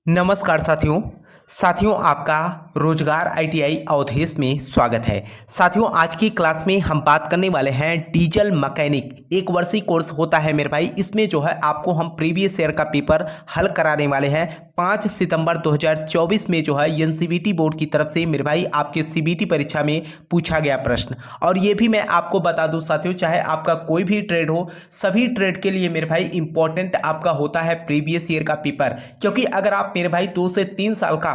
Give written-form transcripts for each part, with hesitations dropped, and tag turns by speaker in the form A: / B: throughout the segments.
A: नमस्कार साथियों आपका रोजगार आईटीआई अवधेश में स्वागत है। साथियों आज की क्लास में हम बात करने वाले हैं डीजल मैकेनिक। एक वर्षीय कोर्स होता है मेरे भाई। इसमें जो है आपको हम प्रीवियस ईयर का पेपर हल कराने वाले हैं। 5 सितंबर 2024 में जो है एनसीवीटी बोर्ड की तरफ से मेरे भाई आपके सीबीटी परीक्षा में पूछा गया प्रश्न। और ये भी मैं आपको बता दूं साथियों, चाहे आपका कोई भी ट्रेड हो, सभी ट्रेड के लिए मेरे भाई इंपॉर्टेंट आपका होता है प्रीवियस ईयर का पेपर। क्योंकि अगर आप मेरे भाई 2 से 3 साल का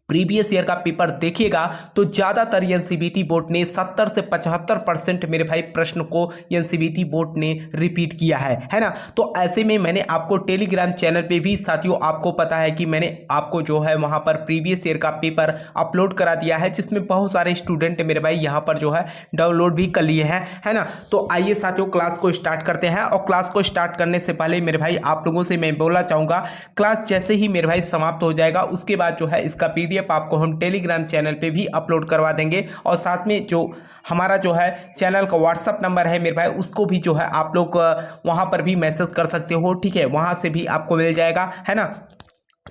A: प्रीवियस ईयर का पेपर देखिएगा तो ज़्यादातर एनसीवीटी बोर्ड ने 70 से 75% मेरे भाई प्रश्न को एनसीवीटी बोर्ड ने रिपीट किया है ना। तो ऐसे में मैंने आपको टेलीग्राम चैनल पे भी साथियों आपको पता है कि मैंने आपको जो है वहाँ पर प्रीवियस ईयर का पेपर अपलोड करा दिया है, जिसमें बहुत सारे स्टूडेंट मेरे भाई यहाँ पर जो है डाउनलोड भी कर लिए हैं, है ना। तो आइए साथियों क्लास को स्टार्ट करते हैं। और क्लास को स्टार्ट करने से पहले मेरे भाई आप लोगों से मैं बोलना चाहूँगा, क्लास जैसे ही मेरे भाई समाप्त हो जाएगा उसके बाद जो है इसका पीडीएफ आपको हम टेलीग्राम चैनल पे भी अपलोड करवा देंगे। और साथ में जो हमारा जो है चैनल का व्हाट्सअप नंबर है मेरे भाई, उसको भी जो है आप लोग वहां पर भी मैसेज कर सकते हो, ठीक है, वहां से भी आपको मिल जाएगा, है ना।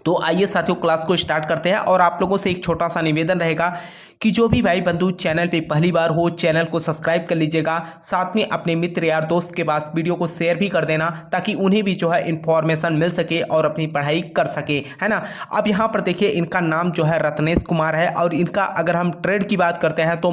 A: तो आइए साथियों क्लास को स्टार्ट करते हैं। और आप लोगों से एक छोटा सा निवेदन रहेगा कि जो भी भाई बंधु चैनल पे पहली बार हो, चैनल को सब्सक्राइब कर लीजिएगा। साथ में अपने मित्र यार दोस्त के पास वीडियो को शेयर भी कर देना, ताकि उन्हें भी जो है इंफॉर्मेशन मिल सके और अपनी पढ़ाई कर सके, है ना। अब यहाँ पर देखिए इनका नाम जो है रत्नेश कुमार है। और इनका अगर हम ट्रेड की बात करते हैं तो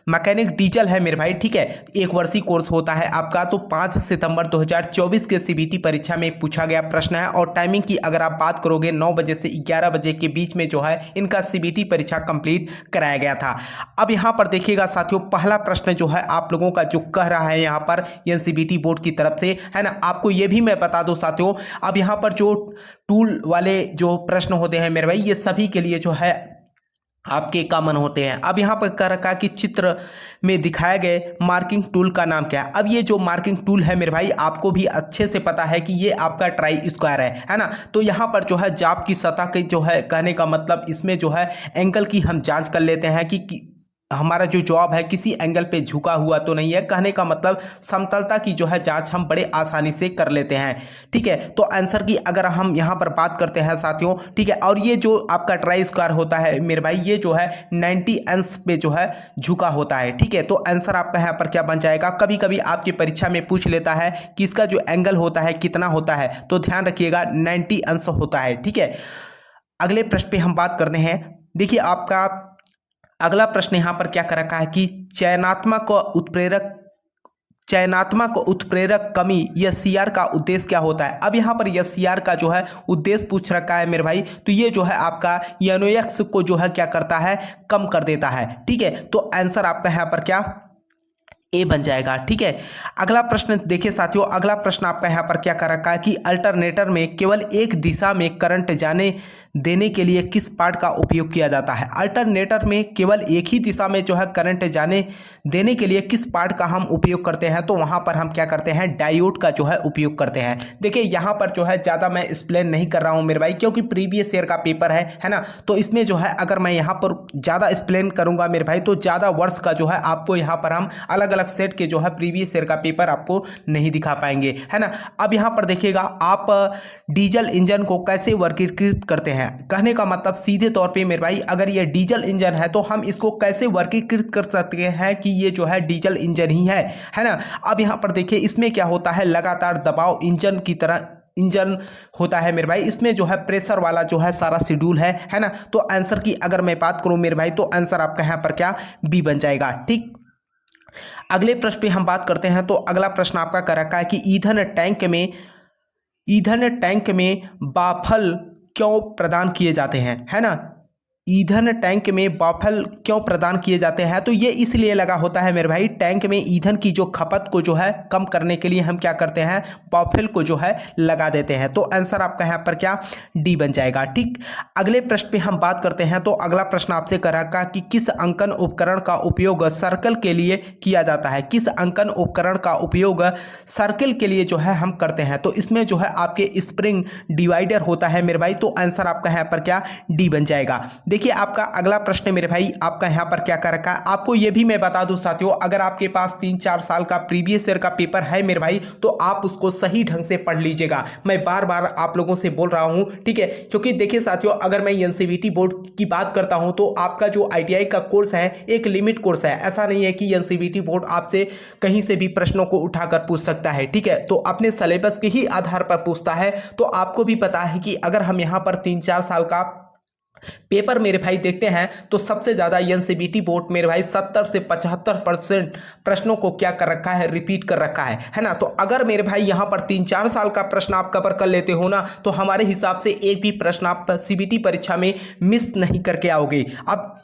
A: मैकेनिक डीजल है मेरे भाई, ठीक है। एक वर्षीय कोर्स होता है आपका। तो 5 सितंबर 2024 के सीबीटी परीक्षा में पूछा गया प्रश्न है। और टाइमिंग की अगर आप बात करोगे 9 बजे से 11 बजे के बीच में जो है इनका सीबीटी परीक्षा कंप्लीट कराया गया था। अब यहाँ पर देखिएगा साथियों, पहला प्रश्न जो है आप लोगों का जो कह रहा है यहाँ पर एनसीवीटी बोर्ड की तरफ से, है ना। आपको ये भी मैं बता दूं साथियों, अब यहाँ पर जो टूल वाले जो प्रश्न होते हैं मेरे भाई, ये सभी के लिए जो है आपके कॉमन होते हैं। अब यहाँ पर कह रखा कि चित्र में दिखाए गए मार्किंग टूल का नाम क्या है। अब ये जो मार्किंग टूल है मेरे भाई, आपको भी अच्छे से पता है कि ये आपका ट्राई स्क्वायर है ना। तो यहाँ पर जो है जाप की सतह के जो है कहने का मतलब, इसमें जो है एंगल की हम जांच कर लेते हैं कि हमारा जो जॉब है किसी एंगल पे झुका हुआ तो नहीं है। कहने का मतलब समतलता की जो है जांच हम बड़े आसानी से कर लेते हैं, ठीक है। तो आंसर की अगर हम यहाँ पर बात करते हैं साथियों, ठीक है। और ये जो आपका ट्राई स्क्वायर होता है मेरे भाई, ये जो है 90 अंश पे जो है झुका होता है, ठीक है। तो आंसर आपका यहाँ पर क्या बन जाएगा। कभी कभी आपकी परीक्षा में पूछ लेता है कि इसका जो एंगल होता है कितना होता है, तो ध्यान रखिएगा 90 अंश होता है, ठीक है। अगले प्रश्न पे हम बात करते हैं। देखिए आपका अगला प्रश्न यहाँ पर क्या कर रखा है कि चयनात्मक उत्प्रेरक कमी या सीआर का उद्देश्य क्या होता है। अब यहाँ पर यह सीआर का जो है उद्देश्य पूछ रखा है मेरे भाई। तो ये जो है आपका एनओएक्स को जो है क्या करता है, कम कर देता है, ठीक है। तो आंसर आपका यहाँ पर क्या ए बन जाएगा, ठीक है। अगला प्रश्न देखिए साथियों, अगला प्रश्न आपका यहाँ पर क्या कर रखा है कि अल्टरनेटर में केवल एक दिशा में करंट जाने देने के लिए किस पार्ट का उपयोग किया जाता है। अल्टरनेटर में केवल एक ही दिशा में जो है करंट जाने देने के लिए किस पार्ट का हम उपयोग करते हैं। तो वहाँ पर हम क्या करते हैं, डायोड का जो है उपयोग करते हैं। देखिए यहाँ पर जो है ज़्यादा मैं एक्सप्लेन नहीं कर रहा हूँ मेरे भाई, क्योंकि प्रीवियस ईयर का पेपर है ना। तो इसमें जो है अगर मैं यहाँ पर ज़्यादा एक्सप्लेन करूँगा मेरे भाई, तो ज़्यादा वर्ष का जो है आपको यहाँ पर हम अलग अलग सेट के जो है प्रीवियस ईयर का पेपर आपको नहीं दिखा पाएंगे, है ना। अब यहाँ पर देखिएगा आप डीजल इंजन को कैसे वर्गीकृत करते हैं। कहने का मतलब सीधे तौर पे मेरे भाई, अगर ये डीजल इंजन है तो हम इसको कैसे वर्गीकृत कर सकते हैं कि ये जो है डीजल इंजन ही है ना। अब यहाँ पर देखिए इसमें क्या होता है, लगातार दबाव इंजन की तरह इंजन होता है मेरे भाई। इसमें जो है प्रेशर वाला जो है सारा शेड्यूल है ना। तो आंसर की अगर मैं बात करूं मेरे भाई, तो आंसर आपका यहाँ पर क्या बी बन जाएगा, ठीक। अगले प्रश्न पे हम बात करते हैं। तो अगला प्रश्न आपका कर रखा है कि ईंधन टैंक में बाफल क्यों प्रदान किए जाते हैं, है ना। ईंधन टैंक में बाफल क्यों प्रदान किए जाते हैं। तो ये इसलिए लगा होता है मेरे भाई, टैंक में ईंधन की जो खपत को जो है कम करने के लिए हम क्या करते हैं, बाफल को जो है लगा देते हैं। तो आंसर आपका यहाँ पर क्या डी बन जाएगा, ठीक। अगले प्रश्न पे हम बात करते हैं। तो अगला प्रश्न आपसे कर रखा कि किस अंकन उपकरण का उपयोग सर्कल के लिए किया जाता है। किस अंकन उपकरण का उपयोग सर्कल के लिए जो है हम करते हैं। तो इसमें जो है आपके स्प्रिंग डिवाइडर होता है मेरे भाई। तो आंसर आपका यहाँ पर क्या डी बन जाएगा। देखिए आपका अगला प्रश्न मेरे भाई आपका यहाँ पर क्या कर रखा है, आपको ये भी मैं बता दूं साथियों, अगर आपके पास 3-4 साल का प्रीवियस ईयर का पेपर है मेरे भाई तो आप उसको सही ढंग से पढ़ लीजिएगा। मैं बार बार आप लोगों से बोल रहा हूं, ठीक है, क्योंकि देखिए साथियों अगर मैं एनसीवीटी बोर्ड की बात करता हूं तो आपका जो आईटीआई का कोर्स है एक लिमिट कोर्स है। ऐसा नहीं है कि एनसीवीटी बोर्ड आपसे कहीं से भी प्रश्नों को उठाकर पूछ सकता है, ठीक है, तो अपने सिलेबस के ही आधार पर पूछता है। तो आपको भी पता है कि अगर हम यहां पर 3-4 साल का पेपर मेरे भाई देखते हैं तो सबसे ज़्यादा एनसीवीटी बोर्ड मेरे भाई 70 से 75% प्रश्नों को क्या कर रखा है, रिपीट कर रखा है ना। तो अगर मेरे भाई यहाँ पर 3-4 साल का प्रश्न आप कवर कर लेते हो ना तो हमारे हिसाब से एक भी प्रश्न आप सीबीटी परीक्षा में मिस नहीं करके आओगे। अब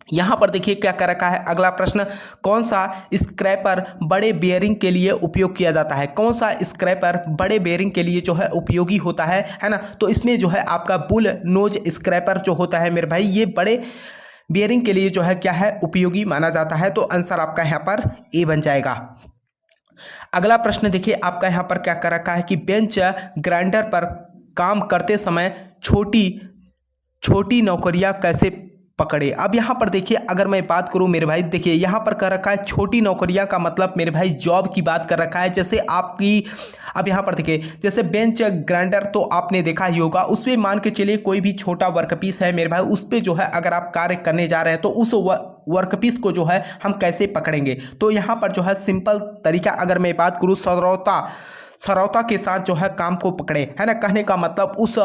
A: यहाँ पर देखिए क्या कर रखा है अगला प्रश्न, कौन सा स्क्रैपर बड़े बेयरिंग के लिए उपयोग किया जाता है, कौन सा स्क्रैपर बड़े बेयरिंग के लिए जो है उपयोगी होता है ना। तो इसमें जो है आपका बुल नोज स्क्रैपर जो होता है मेरे भाई ये बड़े बेयरिंग के लिए जो है क्या है, उपयोगी माना जाता है। तो आंसर आपका यहाँ पर ए बन जाएगा। अगला प्रश्न देखिए आपका यहाँ पर क्या कर रखा है कि बेंच ग्राइंडर पर काम करते समय छोटी छोटी नौकरियां कैसे पकड़े। अब यहाँ पर देखिए अगर मैं बात करूँ मेरे भाई, देखिए यहाँ पर कर रखा है छोटी नौकरियां का मतलब मेरे भाई जॉब की बात कर रखा है। जैसे आपकी अब यहाँ पर देखिए जैसे बेंच ग्राइंडर तो आपने देखा ही होगा, उसमें मान के चलिए कोई भी छोटा वर्कपीस है मेरे भाई, उस पर जो है अगर आप कार्य करने जा रहे हैं तो उस वर्कपीस को जो है हम कैसे पकड़ेंगे। तो यहाँ पर जो है सिंपल तरीका अगर मैं बात करूँ सरौता के साथ जो है काम को पकड़े, है ना। कहने का मतलब उस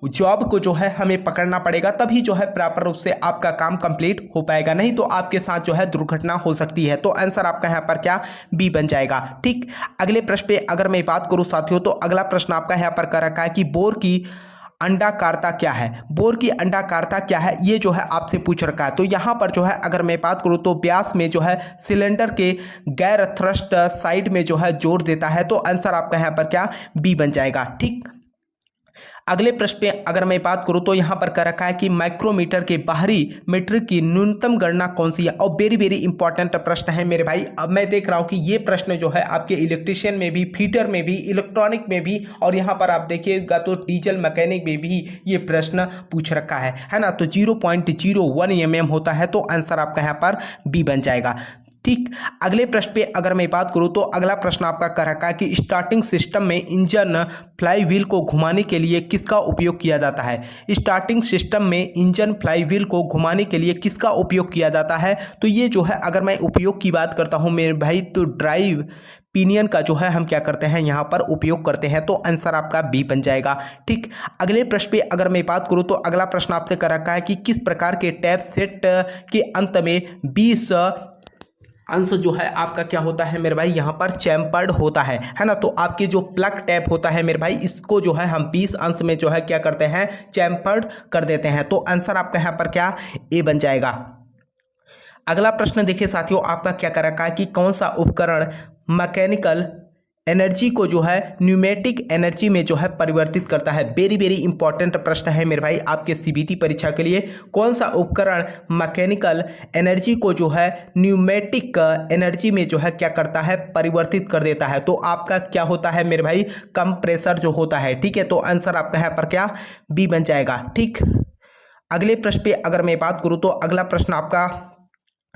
A: जॉब को जो है हमें पकड़ना पड़ेगा तभी जो है प्रॉपर रूप से आपका काम कंप्लीट हो पाएगा, नहीं तो आपके साथ जो है दुर्घटना हो सकती है। तो आंसर आपका यहाँ पर क्या बी बन जाएगा। ठीक, अगले प्रश्न पे अगर मैं बात करूँ साथियों तो अगला प्रश्न आपका यहाँ पर कर रखा है कि बोर की अंडाकारता क्या है, बोर की अंडाकारता क्या है, ये जो है आपसे पूछ रखा है। तो यहाँ पर जो है अगर मैं बात करूँ तो व्यास में जो है सिलेंडर के गैर थ्रस्ट साइड में जो है जोड़ देता है। तो आंसर आपका यहाँ पर क्या बी बन जाएगा। ठीक, अगले प्रश्न पे अगर मैं बात करूं तो यहाँ पर कर रखा है कि माइक्रोमीटर के बाहरी मीटर की न्यूनतम गणना कौन सी है। और वेरी वेरी इंपॉर्टेंट प्रश्न है मेरे भाई। अब मैं देख रहा हूँ कि ये प्रश्न जो है आपके इलेक्ट्रिशियन में भी, फीटर में भी, इलेक्ट्रॉनिक में भी और यहाँ पर आप देखिएगा तो डीजल मैकेनिक में भी ये प्रश्न पूछ रखा है ना। तो 0.01 mm होता है। तो आंसर आपका यहाँ पर बी बन जाएगा। ठीक, अगले प्रश्न पे अगर मैं बात करूं तो अगला प्रश्न आपका कर रखा है कि स्टार्टिंग सिस्टम में इंजन फ्लाई व्हील को घुमाने के लिए किसका उपयोग किया जाता है। स्टार्टिंग सिस्टम में इंजन फ्लाई व्हील को घुमाने के लिए किसका उपयोग किया जाता है। तो ये जो है अगर मैं उपयोग की बात करता हूं मेरे भाई तो ड्राइव पिनियन का जो है हम क्या करते हैं यहाँ पर उपयोग करते हैं। तो आंसर आपका बी बन जाएगा। ठीक, अगले प्रश्न पे अगर मैं बात करूँ तो अगला प्रश्न आपसे कर रखा है कि किस प्रकार के टैप सेट के अंत में 20 अंश जो है आपका क्या होता है मेरे भाई, यहाँ पर चैम्पर्ड होता है ना। तो आपके जो प्लग टैप होता है मेरे भाई इसको जो है हम 20 अंश में जो है क्या करते हैं, चैम्पर्ड कर देते हैं। तो आंसर आपका यहाँ पर क्या ए बन जाएगा। अगला प्रश्न देखिए साथियों आपका क्या कर रखा है कि कौन सा उपकरण मैकेनिकल एनर्जी को जो है न्यूमेटिक एनर्जी में जो है परिवर्तित करता है। वेरी वेरी इंपॉर्टेंट प्रश्न है मेरे भाई आपके सीबीटी परीक्षा के लिए। कौन सा उपकरण मैकेनिकल एनर्जी को जो है न्यूमेटिक एनर्जी में जो है क्या करता है, परिवर्तित कर देता है। तो आपका क्या होता है मेरे भाई, कंप्रेसर जो होता है। ठीक है, तो आंसर आपका यहाँ पर क्या बी बन जाएगा। ठीक, अगले प्रश्न पे अगर मैं बात करूँ तो अगला प्रश्न आपका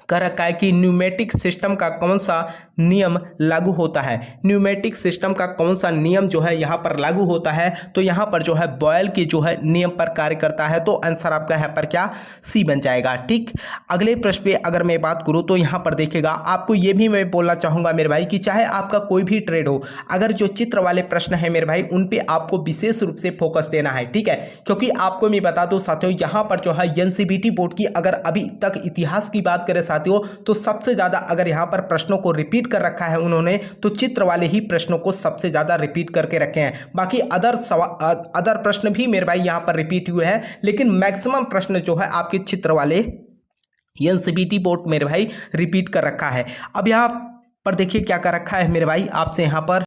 A: कर रखा है कि न्यूमेटिक सिस्टम का कौन सा नियम लागू होता है। न्यूमेटिक सिस्टम का कौन सा नियम जो है यहाँ पर लागू होता है। तो यहाँ पर जो है बॉयल की जो है नियम पर कार्य करता है। तो आंसर आपका यहाँ पर क्या सी बन जाएगा। ठीक, अगले प्रश्न पे अगर मैं बात करूँ तो यहाँ पर देखिएगा आपको ये भी मैं बोलना चाहूँगा मेरे भाई कि चाहे आपका कोई भी ट्रेड हो, अगर जो चित्र वाले प्रश्न है मेरे भाई उन पर आपको विशेष रूप से फोकस देना है। ठीक है, क्योंकि आपको मैं बता दूँ साथियों यहाँ पर जो है एनसीवीटी बोर्ड की अगर अभी तक इतिहास की बात करें साथियों तो सबसे ज्यादा अगर यहां पर प्रश्नों को रिपीट कर रखा है उन्होंने तो चित्र वाले ही प्रश्नों को सबसे ज्यादा रिपीट करके रखे हैं। बाकी अदर प्रश्न भी मेरे भाई यहां पर रिपीट हुए हैं, लेकिन मैक्सिमम प्रश्न जो है आपके चित्र वाले एनसीवीटी बोर्ड मेरे भाई रिपीट कर रखा है। अब यहां पर देखिए क्या कर रखा है मेरे भाई आपसे, यहां पर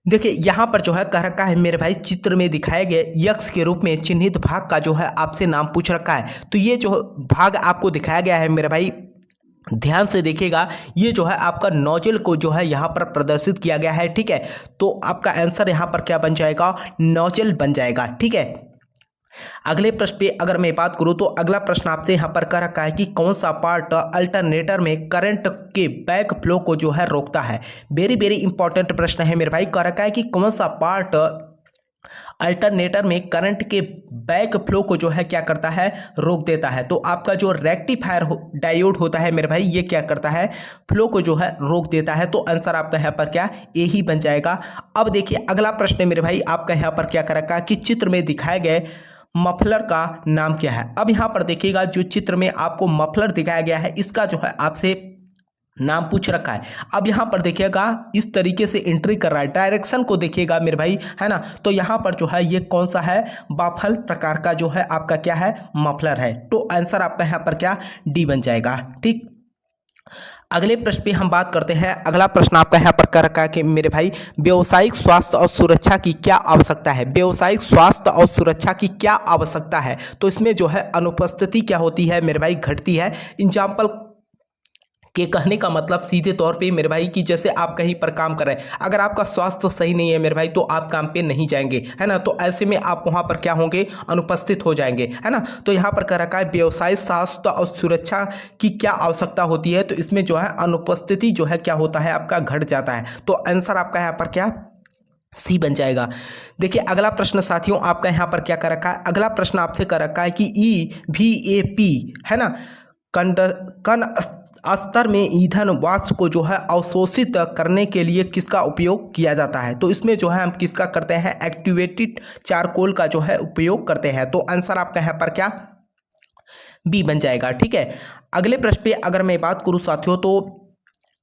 A: देखिए यहाँ पर जो है कह रखा है मेरे भाई चित्र में दिखाए गए यक्ष के रूप में चिन्हित भाग का जो है आपसे नाम पूछ रखा है। तो ये जो भाग आपको दिखाया गया है मेरे भाई ध्यान से देखिएगा, ये जो है आपका नोजल को जो है यहाँ पर प्रदर्शित किया गया है। ठीक है, तो आपका आंसर यहाँ पर क्या बन जाएगा, नोजल बन जाएगा। ठीक है, अगले प्रश्न पे अगर मैं बात करूं तो अगला प्रश्न आपसे यहाँ पर कह रखा है कि कौन सा पार्ट अल्टरनेटर में करंट के बैक फ्लो को जो है रोकता है। वेरी वेरी इंपॉर्टेंट प्रश्न है मेरे भाई। कह रखा है कि कौन सा पार्ट अल्टरनेटर में करंट के बैक फ्लो को जो है क्या करता है, रोक देता है। तो आपका जो रेक्टिफायर डायोड होता है मेरे भाई, ये क्या करता है, फ्लो को जो है रोक देता है। तो आंसर आपका यहाँ पर क्या, ए ही बन जाएगा। अब देखिए अगला प्रश्न है मेरे भाई, आपका यहाँ पर क्या कर रखा है कि चित्र में दिखाए गए मफलर का नाम क्या है। अब यहाँ पर देखिएगा जो चित्र में आपको मफलर दिखाया गया है, इसका जो है आपसे नाम पूछ रखा है। अब यहाँ पर देखिएगा इस तरीके से एंट्री कर रहा है, डायरेक्शन को देखिएगा मेरे भाई, है ना। तो यहाँ पर जो है ये कौन सा है, बाफल प्रकार का जो है आपका क्या है, मफलर है। तो आंसर आपका यहाँ पर क्या, डी बन जाएगा। ठीक, अगले प्रश्न पे हम बात करते हैं। अगला प्रश्न आपका यहाँ पर कर रखा है कि मेरे भाई व्यावसायिक स्वास्थ्य और सुरक्षा की क्या आवश्यकता है। व्यावसायिक स्वास्थ्य और सुरक्षा की क्या आवश्यकता है, तो इसमें जो है अनुपस्थिति क्या होती है मेरे भाई, घटती है। एग्जाम्पल के कहने का मतलब सीधे तौर पे मेरे भाई कि जैसे आप कहीं पर काम कर रहे हैं, अगर आपका स्वास्थ्य सही नहीं है मेरे भाई तो आप काम पे नहीं जाएंगे, है ना। तो ऐसे में आप वहां पर क्या होंगे, अनुपस्थित हो जाएंगे, है ना। तो यहाँ पर कह रखा है व्यवसायिक स्वास्थ्य और सुरक्षा की क्या आवश्यकता होती है, तो इसमें जो है अनुपस्थिति जो है क्या होता है, आपका घट जाता है। तो आंसर आपका यहाँ पर क्या, सी बन जाएगा। देखिए अगला प्रश्न साथियों आपका यहाँ पर क्या कर रखा है, अगला प्रश्न आपसे कर रखा है कि EVAP है ना, कण स्तर में ईंधन वाष्प को जो है अवशोषित करने के लिए किसका उपयोग किया जाता है। तो इसमें जो है हम किसका करते हैं, एक्टिवेटेड चारकोल का जो है उपयोग करते हैं। तो आंसर आपका यहाँ पर क्या, बी बन जाएगा। ठीक है, अगले प्रश्न पे अगर मैं बात करूँ साथियों, तो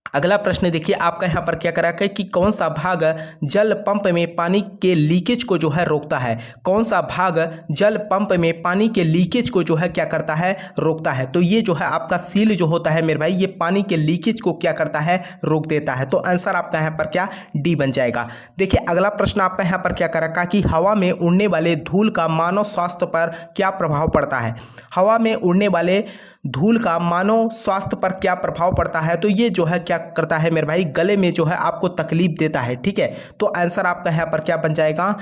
A: अगला प्रश्न देखिए आपका यहाँ पर क्या करा है कि कौन सा भाग जल पंप में पानी के लीकेज को जो है रोकता है। कौन सा भाग जल पंप में पानी के लीकेज को जो है क्या करता है, रोकता है। तो ये जो है आपका सील जो होता है मेरे भाई, ये पानी के लीकेज को क्या करता है, रोक देता है। तो आंसर आपका यहाँ पर क्या, डी बन जाएगा। देखिए अगला प्रश्न आपका यहाँ पर क्या कर रखा कि हवा में उड़ने वाले धूल का मानव स्वास्थ्य पर क्या प्रभाव पड़ता है। हवा में उड़ने वाले धूल का मानव स्वास्थ्य पर क्या प्रभाव पड़ता है, तो ये जो है क्या करता है मेरे भाई, गले में जो है आपको तकलीफ देता है। ठीक है, तो आंसर आपका यहाँ पर क्या बन जाएगा,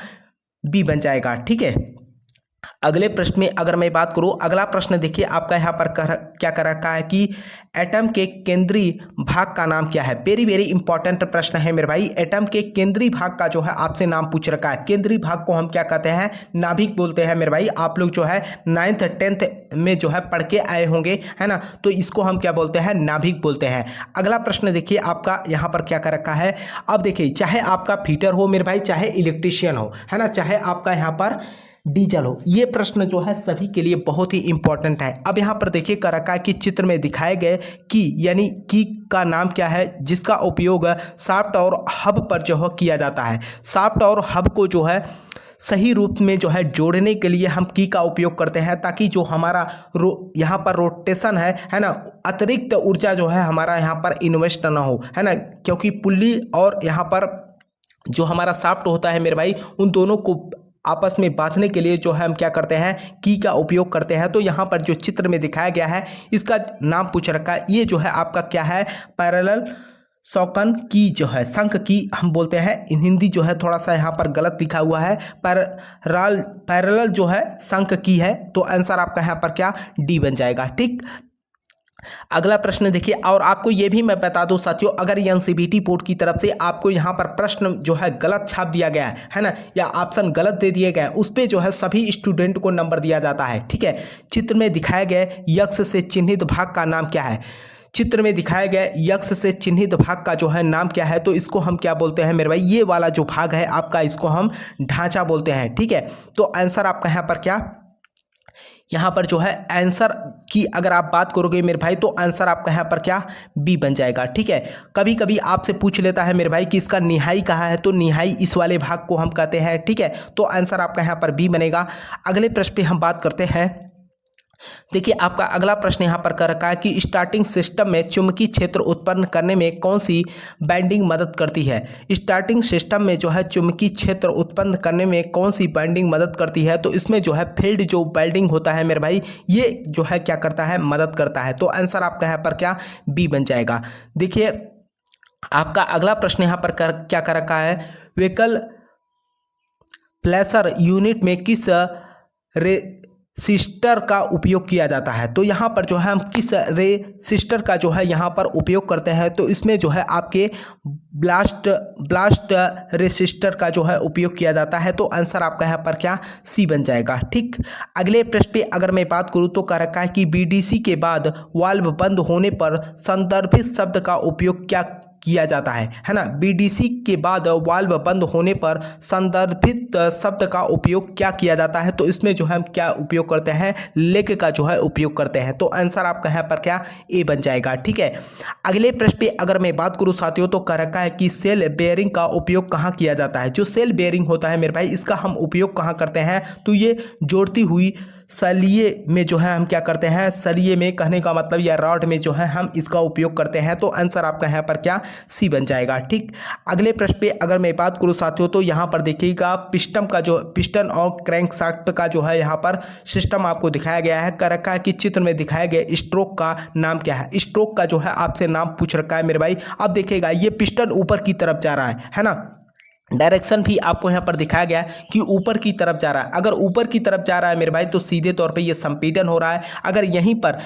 A: बी बन जाएगा। ठीक है, अगले प्रश्न में अगर मैं बात करूं, अगला प्रश्न देखिए आपका यहाँ पर क्या कर रखा है कि एटम के केंद्रीय भाग का नाम क्या है। वेरी वेरी इंपॉर्टेंट प्रश्न है मेरे भाई। एटम के केंद्रीय भाग का जो है आपसे नाम पूछ रखा है। केंद्रीय भाग को हम क्या कहते हैं, नाभिक बोलते हैं मेरे भाई। आप लोग जो है 9th 10th में जो है पढ़ के आए होंगे, है ना। तो इसको हम क्या बोलते हैं, नाभिक बोलते हैं। अगला प्रश्न देखिए आपका यहाँ पर क्या कर रखा है। अब देखिए चाहे आपका फिटर हो मेरे भाई, चाहे इलेक्ट्रीशियन हो, है ना, चाहे आपका यहाँ पर डीजल हो, ये प्रश्न जो है सभी के लिए बहुत ही इंपॉर्टेंट है। अब यहाँ पर देखिए कर रखा है कि चित्र में दिखाए गए की यानी की का नाम क्या है, जिसका उपयोग शाफ्ट और हब पर जो है किया जाता है। शाफ्ट और हब को जो है सही रूप में जो है जोड़ने के लिए हम की का उपयोग करते हैं, ताकि जो हमारा यहाँ पर रोटेशन है ना, अतिरिक्त ऊर्जा जो है हमारा यहाँ पर इन्वेस्ट ना हो, है ना। क्योंकि पुल्ली और यहाँ पर जो हमारा शाफ्ट होता है मेरे भाई, उन दोनों को आपस में बांधने के लिए जो है हम क्या करते हैं, की का उपयोग करते हैं। तो यहाँ पर जो चित्र में दिखाया गया है, इसका नाम पूछ रखा है, ये जो है आपका क्या है, पैरेलल शॉकन की जो है, शंख की हम बोलते हैं। हिंदी जो है थोड़ा सा यहाँ पर गलत लिखा हुआ है, पैरेलल जो है शंख की है। तो आंसर आपका यहाँ पर क्या, डी बन जाएगा। ठीक, अगला प्रश्न देखिए, और आपको ये भी मैं बता दूं साथियों, अगर एनसीईआरटी बोर्ड की तरफ से आपको यहाँ पर प्रश्न जो है गलत छाप दिया गया है ना, या ऑप्शन गलत दे दिए गए, उस पर जो है सभी स्टूडेंट को नंबर दिया जाता है। ठीक है, चित्र में दिखाए गए यक्ष से चिन्हित भाग का नाम क्या है। चित्र में दिखाए गए यक्ष से चिन्हित भाग का जो है नाम क्या है, तो इसको हम क्या बोलते हैं मेरे भाई, ये वाला जो भाग है आपका, इसको हम ढांचा बोलते हैं। ठीक है, तो आंसर आपका यहाँ पर क्या, यहाँ पर जो है आंसर की अगर आप बात करोगे मेरे भाई, तो आंसर आपका यहाँ पर क्या, बी बन जाएगा। ठीक है, कभी कभी आपसे पूछ लेता है मेरे भाई कि इसका निहाई कहाँ है, तो निहाई इस वाले भाग को हम कहते हैं। ठीक है, तो आंसर आपका यहाँ पर बी बनेगा। अगले प्रश्न पे हम बात करते हैं। देखिए आपका अगला प्रश्न यहाँ पर कर रखा है कि स्टार्टिंग सिस्टम में चुंबकीय क्षेत्र उत्पन्न करने में कौन सी बाइंडिंग मदद करती है। स्टार्टिंग सिस्टम में जो है चुंबकीय क्षेत्र उत्पन्न करने में कौन सी बाइंडिंग मदद करती है, तो इसमें जो है फील्ड जो बाइंडिंग होता है मेरे भाई, ये जो है क्या करता है, मदद करता है। तो आंसर आपका यहाँ पर क्या, बी बन जाएगा। देखिए आपका अगला प्रश्न यहाँ पर क्या कर रखा है, व्हीकल प्लेसर यूनिट में किस रेसिस्टर का उपयोग किया जाता है। तो यहाँ पर जो है हम किस रेसिस्टर का जो है यहाँ पर उपयोग करते हैं, तो इसमें जो है आपके ब्लास्ट रेसिस्टर का जो है उपयोग किया जाता है। तो आंसर आपका यहाँ पर क्या सी बन जाएगा। ठीक, अगले प्रश्न पे अगर मैं बात करूँ तो कह रखा है कि बीडीसी के बाद वाल्व बंद होने पर संदर्भित शब्द का उपयोग क्या किया जाता है ना। बीडीसी के बाद वाल्व बंद होने पर संदर्भित शब्द का उपयोग क्या किया जाता है, तो इसमें जो है हम क्या उपयोग करते हैं, लेक का जो है उपयोग करते हैं। तो आंसर आपका यहाँ पर क्या ए बन जाएगा। ठीक है, अगले प्रश्न पे अगर मैं बात करूँ साथियों तो कह रखा है कि सेल बेयरिंग का उपयोग कहाँ किया जाता है। जो सेल बेयरिंग होता है मेरे भाई, इसका हम उपयोग कहाँ करते हैं, तो ये जोड़ती हुई सलिए में जो है हम क्या करते हैं, सलिए में कहने का मतलब या रॉड में जो है हम इसका उपयोग करते हैं। तो आंसर आपका यहाँ पर क्या सी बन जाएगा। ठीक, अगले प्रश्न पे अगर मैं बात करूँ साथियों तो यहाँ पर देखिएगा पिस्टन और क्रैंकशाफ्ट का जो है यहाँ पर सिस्टम आपको दिखाया गया है। कर रखा है कि चित्र में दिखाया गया स्ट्रोक का नाम क्या है। स्ट्रोक का जो है आपसे नाम पूछ रखा है मेरे भाई। अब देखिएगा ये पिस्टन ऊपर की तरफ जा रहा है ना। डायरेक्शन भी आपको यहाँ पर दिखाया गया है कि ऊपर की तरफ जा रहा है। अगर ऊपर की तरफ जा रहा है मेरे भाई तो सीधे तौर पे ये संपीड़न हो रहा है। अगर यहीं पर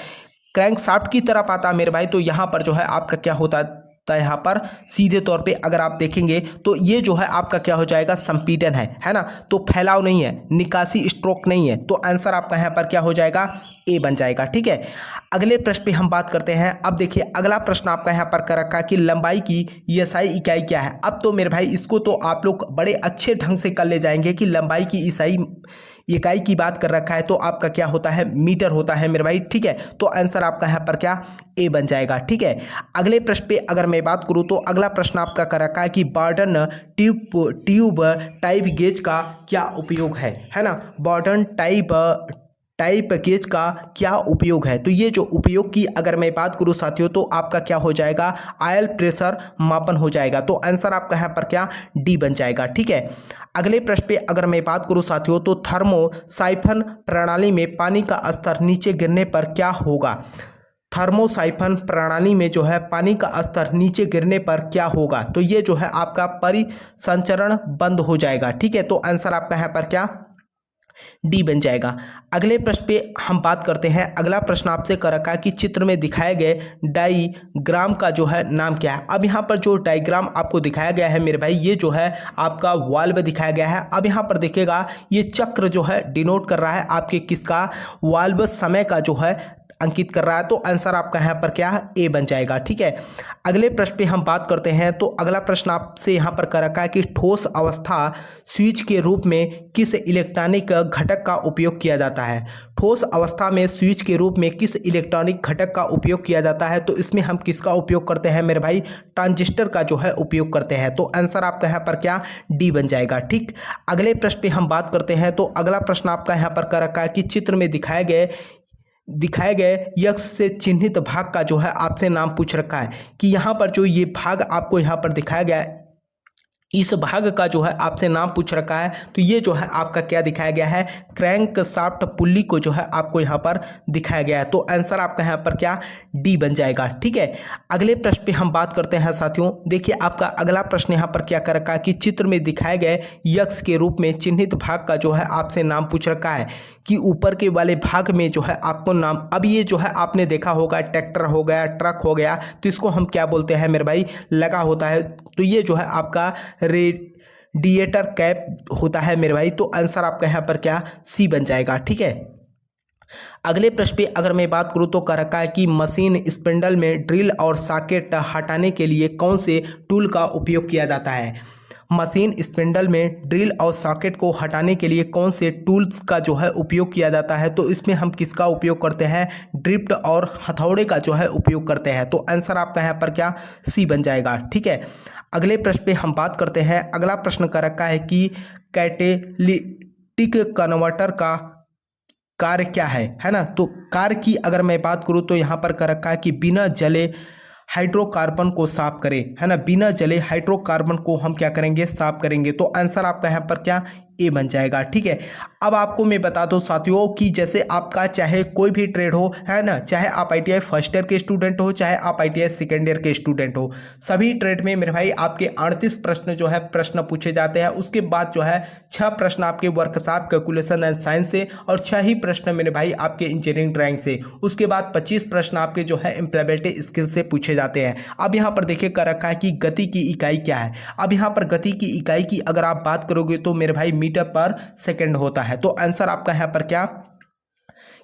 A: क्रैंकशाफ्ट की तरफ आता है मेरे भाई तो यहाँ पर जो है आपका क्या होता है, यहाँ पर सीधे तौर पे अगर आप देखेंगे तो ये जो है आपका क्या हो जाएगा, संपीड़न है ना। तो फैलाव नहीं है, निकासी स्ट्रोक नहीं है। तो आंसर आपका यहाँ पर क्या हो जाएगा, ए बन जाएगा। ठीक है, अगले प्रश्न पे हम बात करते हैं। अब देखिए अगला प्रश्न आपका यहाँ पर कर रखा है कि लंबाई की एसआई इकाई क्या है। अब तो मेरे भाई इसको तो आप लोग बड़े अच्छे ढंग से कर ले जाएंगे कि लंबाई की इकाई की बात कर रखा है तो आपका क्या होता है, मीटर होता है मेरे भाई। ठीक है, तो आंसर आपका यहाँ पर क्या ए बन जाएगा। ठीक है, अगले प्रश्न पे अगर मैं बात करूँ तो अगला प्रश्न आपका कर रखा है कि बॉर्डन ट्यूब टाइप गेज का क्या उपयोग है ना। बॉर्डन टाइप गेज का क्या उपयोग है, तो ये जो उपयोग की अगर मैं बात करूँ साथियों तो आपका क्या हो जाएगा, ऑयल प्रेशर मापन हो जाएगा। तो आंसर आपका यहाँ पर क्या डी बन जाएगा। ठीक है, अगले प्रश्न पे अगर मैं बात करूँ साथियों तो थर्मोसाइफन प्रणाली में पानी का स्तर नीचे गिरने पर क्या होगा। थर्मोसाइफन प्रणाली में जो है पानी का स्तर नीचे गिरने पर क्या होगा, तो ये जो है आपका परिसंचरण बंद हो जाएगा। ठीक है, तो आंसर आपका यहाँ पर क्या डी बन जाएगा। अगले प्रश्न पे हम बात करते हैं। अगला प्रश्न आपसे कर रखा है कि चित्र में दिखाए गए डायग्राम का जो है नाम क्या है। अब यहाँ पर जो डायग्राम आपको दिखाया गया है मेरे भाई, ये जो है आपका वाल्व दिखाया गया है। अब यहाँ पर देखिएगा ये चक्र जो है डिनोट कर रहा है आपके किसका, वाल्व समय का जो है अंकित कर रहा है। तो आंसर आपका यहाँ पर क्या ए बन जाएगा। ठीक है, अगले प्रश्न पे हम बात करते हैं। तो अगला प्रश्न आपसे यहाँ पर कर रखा है कि ठोस अवस्था स्विच के रूप में किस इलेक्ट्रॉनिक घटक का उपयोग किया जाता है। ठोस अवस्था में स्विच के रूप में किस इलेक्ट्रॉनिक घटक का उपयोग किया जाता है, तो इसमें हम किसका उपयोग करते हैं मेरे भाई, ट्रांजिस्टर का जो है उपयोग करते हैं। तो आंसर आपका यहाँ पर क्या डी बन जाएगा। ठीक, अगले प्रश्न पे हम बात करते हैं। तो अगला प्रश्न आपका यहाँ पर कर रखा है कि चित्र में दिखाए गए यक्ष से चिन्हित भाग का जो है आपसे नाम पूछ रखा है कि यहाँ पर जो ये भाग आपको यहाँ पर दिखाया गया है, इस भाग का जो है आपसे नाम पूछ रखा है। तो ये जो है आपका क्या दिखाया गया है, क्रैंकशाफ्ट पुल्ली को जो है आपको यहाँ पर दिखाया गया है। तो आंसर आपका यहाँ पर क्या डी बन जाएगा। ठीक है, अगले प्रश्न पे हम बात करते हैं साथियों। देखिए आपका अगला प्रश्न यहाँ पर क्या कर रखा है कि चित्र में दिखाए गए यक्ष के रूप में चिन्हित भाग का जो है आपसे नाम पूछ रखा है कि ऊपर के वाले भाग में जो है आपको नाम, अब ये जो है आपने देखा होगा ट्रैक्टर हो गया, ट्रक हो गया, तो इसको हम क्या बोलते हैं मेरे भाई, लगा होता है। तो ये जो है आपका रेडिएटर कैप होता है मेरे भाई। तो आंसर आपका यहाँ पर क्या सी बन जाएगा। ठीक है, अगले प्रश्न पे अगर मैं बात करूँ तो कह रखा है कि मशीन स्पिंडल में ड्रिल और सॉकेट हटाने के लिए कौन से टूल का उपयोग किया जाता है। मशीन स्पिंडल में ड्रिल और सॉकेट को हटाने के लिए कौन से टूल्स का जो है उपयोग किया जाता है, तो इसमें हम किसका उपयोग करते हैं, ड्रिफ्ट और हथौड़े का जो है उपयोग करते हैं। तो आंसर आपका यहाँ पर क्या सी बन जाएगा। ठीक है, अगले प्रश्न पे हम बात करते हैं। अगला प्रश्न का रखा है कि कैटेलिटिक कन्वर्टर का कार्य क्या है ना। तो कार्य की अगर मैं बात करूँ तो यहाँ पर कर रखा है कि बिना जले हाइड्रोकार्बन को साफ करें, है ना। बिना जले हाइड्रोकार्बन को हम क्या करेंगे, साफ करेंगे। तो आंसर आपका यहाँ पर क्या ए बन जाएगा। ठीक है, अब आपको मैं बता दूं साथियों कि जैसे आपका चाहे कोई भी ट्रेड हो, है ना, चाहे आप ITI फर्स्ट ईयर के स्टूडेंट हो, चाहे आप ITI सेकेंड ईयर के स्टूडेंट हो, सभी ट्रेड में मेरे भाई आपके 38 प्रश्न जो है प्रश्न पूछे जाते हैं। उसके बाद जो है 6 प्रश्न आपके वर्कशॉप कैलकुलेशन एंड साइंस से और 6 ही प्रश्न मेरे भाई आपके इंजीनियरिंग ड्राइंग से। उसके बाद 25 प्रश्न आपके जो है इम्प्लीमेंटेबिलिटी स्किल से पूछे जाते हैं। अब यहाँ पर देखिए कर रखा है कि गति की इकाई क्या है। अब यहाँ पर गति की इकाई की अगर आप बात करोगे तो मेरे भाई मीटर पर सेकंड होता है। तो आंसर आपका यहाँ पर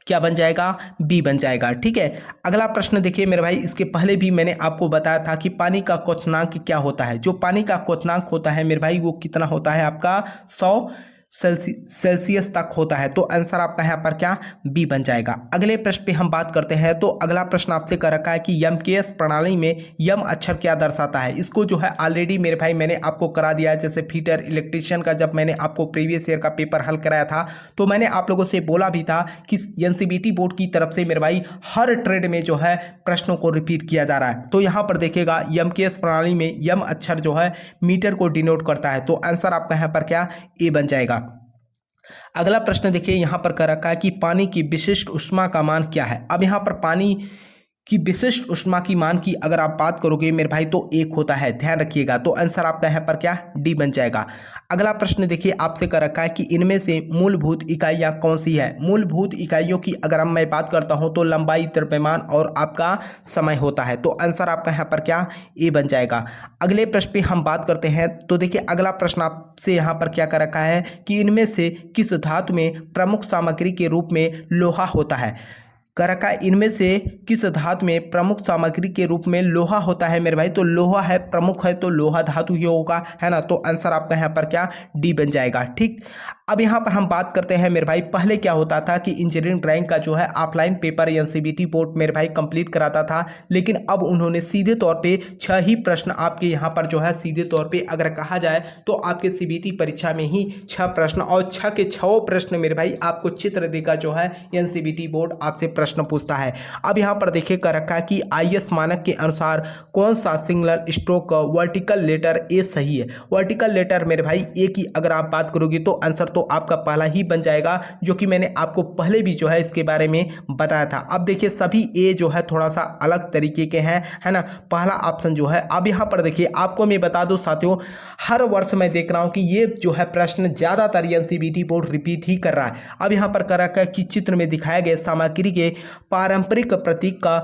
A: क्या बन जाएगा, बी बन जाएगा। ठीक है, अगला प्रश्न देखिए मेरे भाई, इसके पहले भी मैंने आपको बताया था कि पानी का क्वथनांक क्या होता है। जो पानी का क्वथनांक होता है मेरे भाई वो कितना होता है आपका 100 सेल्सियस तक होता है। तो आंसर आपका यहाँ पर क्या, बी बन जाएगा। अगले प्रश्न पे हम बात करते हैं। तो अगला प्रश्न आपसे कर रखा है कि यमकेएस प्रणाली में यम अक्षर क्या दर्शाता है। इसको जो है ऑलरेडी मेरे भाई मैंने आपको करा दिया है। जैसे फीटर इलेक्ट्रिशियन का जब मैंने आपको प्रीवियस ईयर का पेपर हल कराया था तो मैंने आप लोगों से बोला भी था कि NCBT बोर्ड की तरफ से मेरे भाई हर ट्रेड में जो है प्रश्नों को रिपीट किया जा रहा है। तो यहाँ पर देखिएगा यमकेएस प्रणाली में यम अक्षर जो है मीटर को डिनोट करता है। तो आंसर आपका यहाँ पर क्या, ए बन जाएगा। अगला प्रश्न देखिए यहाँ पर कर रखा है कि पानी की विशिष्ट ऊष्मा का मान क्या है। अब यहाँ पर पानी की विशिष्ट ऊष्मा की मान की अगर आप बात करोगे मेरे भाई तो 1 होता है, ध्यान रखिएगा। तो आंसर आपका यहाँ पर क्या, डी बन जाएगा। अगला प्रश्न देखिए आपसे कर रखा है कि इनमें से मूलभूत इकाइयाँ कौन सी है। मूलभूत इकाइयों की अगर मैं बात करता हूँ तो लंबाई, द्रव्यमान और आपका समय होता है। तो आंसर आपका यहाँ पर क्या, ए बन जाएगा। अगले प्रश्न पे हम बात करते हैं। तो देखिए अगला प्रश्न आपसे यहाँ पर क्या कर रखा है कि इनमें से किस धातु में प्रमुख सामग्री के रूप में लोहा होता है। कर रखा है इनमें से किस धातु में प्रमुख सामग्री के रूप में लोहा होता है मेरे भाई। तो लोहा है, प्रमुख है तो लोहा धातु ही होगा, है ना। तो आंसर आपका यहाँ पर क्या, डी बन जाएगा। ठीक, अब यहाँ पर हम बात करते हैं मेरे भाई, पहले क्या होता था कि इंजीनियरिंग ड्राइंग का जो है ऑफलाइन पेपर NCBT बोर्ड मेरे भाई कंप्लीट कराता था, लेकिन अब उन्होंने सीधे तौर पे 6 ही प्रश्न आपके यहाँ पर जो है सीधे तौर पे अगर कहा जाए तो आपके CBT परीक्षा में ही 6 प्रश्न और 6 के 6 प्रश्न मेरे भाई आपको चित्र देकर जो है NCBT बोर्ड आपसे प्रश्न पूछता है। अब यहाँ पर देखिए कर रखा है कि IS मानक के अनुसार कौन सा single stroke vertical letter A सही है। वर्टिकल लेटर मेरे भाई ए की अगर आप बात करोगे तो आंसर तो आपका पहला ही बन जाएगा, जो कि मैंने आपको पहले भी जो है इसके बारे में बताया था। अब देखिए सभी ए जो है थोड़ा सा अलग तरीके के हैं, है ना। पहला ऑप्शन जो है, अब यहाँ पर देखिए आपको मैं बता दूं साथियों, हर वर्ष मैं देख रहा हूं कि ये जो है प्रश्न ज्यादातर NCBT बोर्ड रिपीट ही कर रहा है। अब यहाँ पर कर रखा है कि चित्र में दिखाए गए सामग्री के पारंपरिक प्रतीक का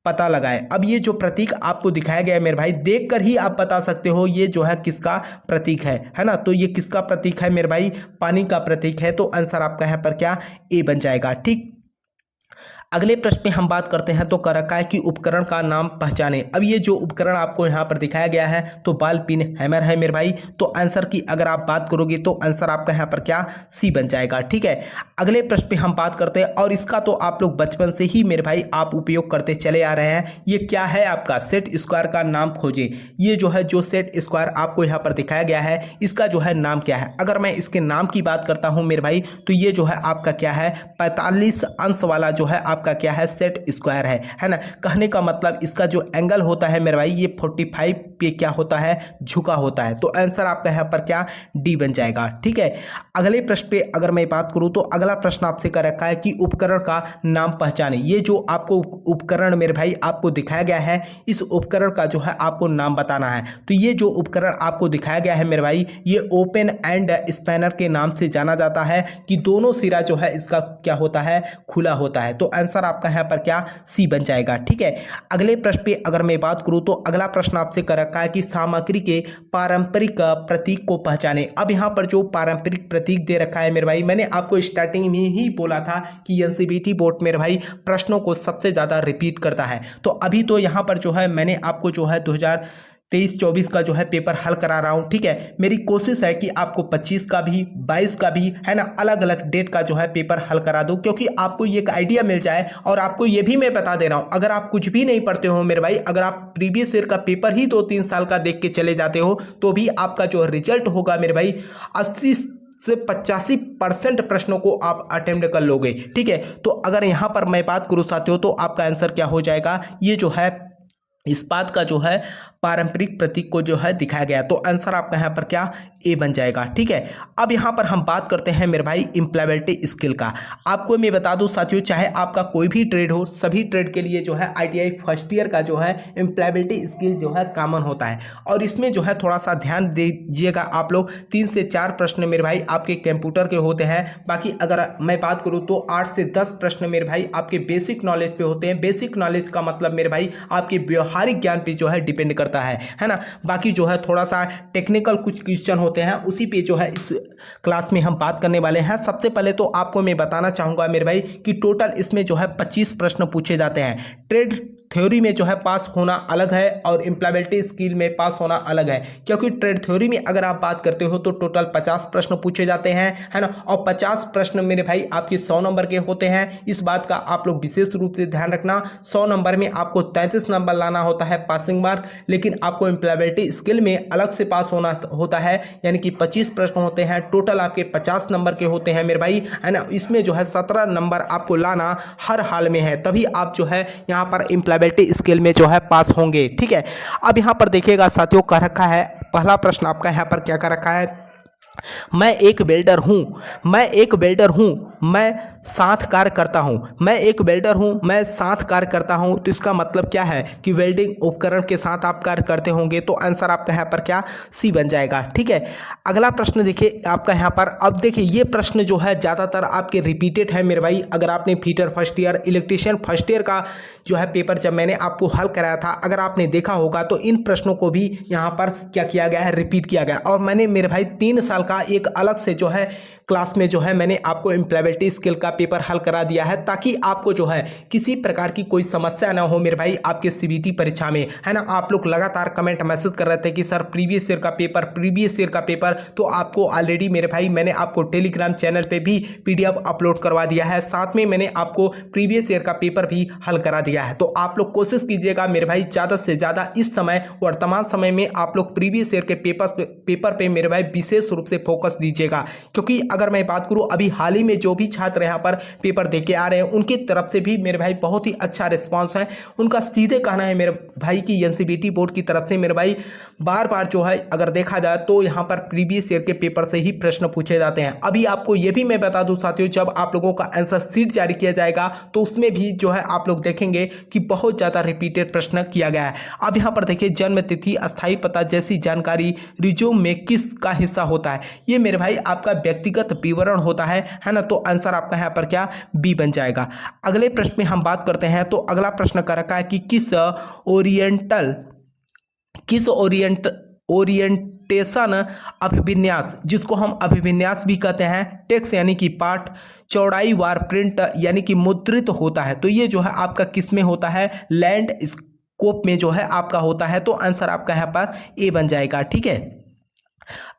A: पता लगाएं। अब ये जो प्रतीक आपको दिखाया गया है मेरे भाई, देखकर ही आप बता सकते हो ये जो है किसका प्रतीक है ना। तो ये किसका प्रतीक है मेरे भाई, पानी का प्रतीक है। तो आंसर आपका यहाँ पर क्या, ए बन जाएगा। ठीक, अगले प्रश्न में हम बात करते हैं। तो कर रखा है कि उपकरण का नाम पहचाने। अब ये जो उपकरण आपको यहाँ पर दिखाया गया है तो बॉल पिन हैमर है मेरे भाई। तो आंसर की अगर आप बात करोगे तो आंसर आपका यहाँ पर क्या, सी बन जाएगा। ठीक है, अगले प्रश्न पे हम बात करते हैं और इसका तो आप लोग बचपन से ही मेरे भाई आप उपयोग करते चले आ रहे हैं। ये क्या है आपका, सेट स्क्वायर का नाम खोजें। ये जो है जो सेट स्क्वायर आपको यहाँ पर दिखाया गया है इसका जो है नाम क्या है। अगर मैं इसके नाम की बात करता हूँ मेरे भाई तो ये जो है आपका क्या है, 45 अंश वाला जो है का क्या है, सेट स्क्वायर है ना। कहने का मतलब इसका जो एंगल होता है मेरे भाई ये 45 पे क्या होता है, झुका होता है। तो आंसर आपका यहाँ पर क्या, डी बन जाएगा। ठीक है, अगले प्रश्न पे अगर मैं बात करूं तो अगला प्रश्न आपसे कर रखा है कि उपकरण का नाम पहचाने। ये जो आपको उपकरण मेरे भाई आपको दिखाया गया है इस उपकरण का जो है आपको नाम बताना है। तो ये जो उपकरण आपको दिखाया गया है मेरे भाई ये ओपन एंड स्पैनर के नाम से जाना जाता है कि दोनों सिरा जो है इसका क्या होता है, खुला होता है। तो आंसर आपका यहाँ पर क्या, सी बन जाएगा। ठीक है, अगले प्रश्न पे अगर मैं बात करूं तो अगला प्रश्न आपसे कर रखा है कि सामग्री के पारंपरिक प्रतीक को पहचाने। अब यहाँ पर जो पारंपरिक प्रतीक दे रखा है मेरे भाई, मैंने आपको स्टार्टिंग में ही बोला था कि NCBT बोर्ड मेरे भाई प्रश्नों को सबसे ज्यादा रिपीट करता है। तो अभी तो यहाँ पर जो है मैंने आपको जो है 2023-24 का जो है पेपर हल करा रहा हूँ। ठीक है, मेरी कोशिश है कि आपको 25 का भी 22 का भी, है ना, अलग अलग डेट का जो है पेपर हल करा दूँ, क्योंकि आपको ये एक आइडिया मिल जाए। और आपको ये भी मैं बता दे रहा हूँ, अगर आप कुछ भी नहीं पढ़ते हो मेरे भाई, अगर आप प्रीवियस ईयर का पेपर ही 2-3 साल का देख के चले जाते हो तो भी आपका जो रिजल्ट होगा मेरे भाई 80 से 85% प्रश्नों को आप अटेम्प्ट कर लोगे। ठीक है, तो अगर यहाँ पर मैं बात करूँ साथियों तो आपका आंसर क्या हो जाएगा, ये जो है इस बात का जो है पारंपरिक प्रतीक को जो है दिखाया गया। तो आंसर आपका यहाँ पर क्या, ए बन जाएगा। ठीक है, अब यहाँ पर हम बात करते हैं मेरे भाई एम्प्लॉयबिलिटी स्किल का। आपको मैं बता दूं साथियों, चाहे आपका कोई भी ट्रेड हो, सभी ट्रेड के लिए जो है आईटीआई फर्स्ट ईयर का जो है एम्प्लॉयबिलिटी स्किल जो है कॉमन होता है। और इसमें जो है थोड़ा सा ध्यान दीजिएगा आप लोग, 3 से 4 प्रश्न मेरे भाई आपके कंप्यूटर के होते हैं। बाकी अगर मैं बात करूँ तो 8 से 10 प्रश्न मेरे भाई आपके बेसिक नॉलेज पे होते हैं। बेसिक नॉलेज का मतलब मेरे भाई आपके व्यवहारिक ज्ञान पे जो है डिपेंड करता है ना। बाकी जो है थोड़ा सा टेक्निकल कुछ क्वेश्चन होते हैं, उसी पे जो है इस क्लास में हम बात करने वाले हैं। सबसे पहले तो आपको मैं बताना चाहूँगा मेरे भाई कि टोटल इसमें जो है 25 प्रश्न पूछे जाते हैं। ट्रेड थ्योरी में जो है पास होना अलग है और एम्प्लॉयबिलिटी स्किल में पास होना अलग है, क्योंकि ट्रेड थ्योरी में अगर आप बात करते हो तो टोटल 50 प्रश्न पूछे जाते हैं, है ना। और 50 प्रश्न मेरे भाई आपके 100 नंबर के होते हैं। इस बात का आप लोग विशेष रूप से ध्यान रखना। 100 नंबर में आपको 33 नंबर लाना होता है पासिंग मार्क, लेकिन आपको एम्प्लॉयबिलिटी स्किल में अलग से पास होना होता है, यानी कि 25 प्रश्न होते हैं। टोटल आपके 50 नंबर के होते हैं मेरे भाई, है ना। इसमें जो है 17 नंबर आपको लाना हर हाल में है, तभी आप जो है यहाँ पर एम्प्लॉयबिलिटी स्किल में जो है पास होंगे। ठीक है, अब यहाँ पर देखिएगा साथियों, कह रखा है पहला प्रश्न आपका यहाँ पर क्या कर रखा है, मैं एक वेल्डर हूँ, मैं साथ कार्य करता हूँ। मैं एक वेल्डर हूँ, मैं साथ कार्य करता हूँ, तो इसका मतलब क्या है कि वेल्डिंग उपकरण के साथ आप कार्य करते होंगे। तो आंसर आपका यहाँ पर क्या, सी बन जाएगा। ठीक है, अगला प्रश्न देखिए आपका यहाँ पर। अब देखिए ये प्रश्न जो है ज़्यादातर आपके रिपीटेड है मेरे भाई। अगर आपने fitter first year, electrician first year का जो है पेपर जब मैंने आपको हल कराया था, अगर आपने देखा होगा तो इन प्रश्नों को भी यहाँ पर क्या किया गया है, रिपीट किया गया। और मैंने मेरे भाई 3 साल का एक अलग से जो है क्लास में जो है मैंने आपको एम्प्लॉयबिलिटी स्किल का पेपर हल करा दिया है, ताकि आपको जो है किसी प्रकार की कोई समस्या ना हो मेरे भाई आपके सीबीटी परीक्षा में, है ना। आप लोग लगातार कमेंट मैसेज कर रहे थे कि सर प्रीवियस ईयर का पेपर, तो आपको ऑलरेडी मेरे भाई मैंने आपको टेलीग्राम चैनल पे भी पीडीएफ अपलोड करवा दिया है, साथ में मैंने आपको प्रीवियस ईयर का पेपर भी हल करा दिया है। तो आप लोग कोशिश कीजिएगा मेरे भाई ज़्यादा से ज़्यादा इस समय वर्तमान समय में आप लोग प्रीवियस ईयर के पेपर पे मेरे भाई विशेष रूप से फोकस दीजिएगा। क्योंकि अगर मैं बात करूं अभी हाल ही में जो भी छात्र यहाँ पर पेपर देके आ रहे हैं, उनकी तरफ से भी मेरे भाई बहुत ही अच्छा रिस्पांस है। उनका सीधे कहना है मेरे भाई की एनसीबीटी बोर्ड की तरफ से मेरे भाई बार बार जो है अगर देखा जाए तो यहाँ पर प्रीवियस ईयर के पेपर से ही प्रश्न पूछे जाते हैं। अभी आपको ये भी मैं बता दूं साथियों, जब आप लोगों का आंसर शीट जारी किया जाएगा तो उसमें भी जो है आप लोग देखेंगे कि बहुत ज़्यादा रिपीटेड प्रश्न किया गया है। अब यहाँ पर देखिए जन्म तिथि, अस्थायी पता जैसी जानकारी रिज्यूम में किस का हिस्सा होता है। ये मेरे भाई आपका व्यक्तिगत विवरण होता है ना। तो आंसर आपका यहाँ पर क्या, बी बन जाएगा। अगले प्रश्न में हम बात करते हैं। तो अगला प्रश्न कर रखा है कि किस ओरिएंटेशन अभिविन्यास, जिसको हम अभिविन्यास भी कहते हैं, टेक्स्ट यानी कि पाठ, चौड़ाई वार प्रिंट यानी कि मुद्रित होता है। तो ये जो है आपका किस में होता है, लैंड स्कोप में जो है आपका होता है। तो आंसर आपका यहाँ पर ए बन जाएगा। ठीक है,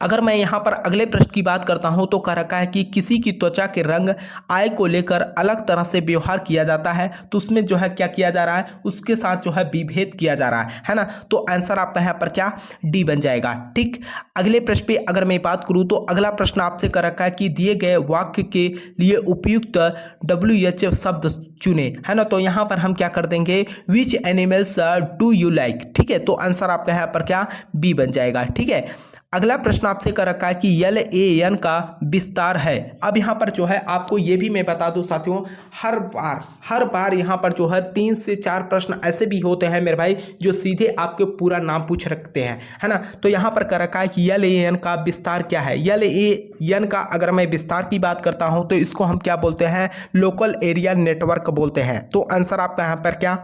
A: अगर मैं यहाँ पर अगले प्रश्न की बात करता हूँ तो कह रखा है कि किसी की त्वचा के रंग आय को लेकर अलग तरह से व्यवहार किया जाता है, तो उसमें जो है क्या किया जा रहा है, उसके साथ जो है विभेद किया जा रहा है ना। तो आंसर आपका यहाँ पर क्या, डी बन जाएगा। ठीक, अगले प्रश्न पे अगर मैं बात करूँ तो अगला प्रश्न आपसे कर रखा है कि दिए गए वाक्य के लिए उपयुक्त WH शब्द चुने, है ना। तो यहाँ पर हम क्या कर देंगे, which animals do you like. ठीक है, तो आंसर आपका यहाँ पर क्या, बी बन जाएगा। ठीक है, अगला प्रश्न आपसे कर रखा है कि LAN का विस्तार है। अब यहाँ पर जो है आपको ये भी मैं बता दूं साथियों, हर बार यहाँ पर जो है 3 से 4 प्रश्न ऐसे भी होते हैं मेरे भाई जो सीधे आपके पूरा नाम पूछ रखते हैं, है ना। तो यहाँ पर कर रखा है कि LAN का विस्तार क्या है। LAN का अगर मैं विस्तार की बात करता हूँ तो इसको हम क्या बोलते हैं, लोकल एरिया नेटवर्क बोलते हैं। तो आंसर आपका यहाँ पर क्या,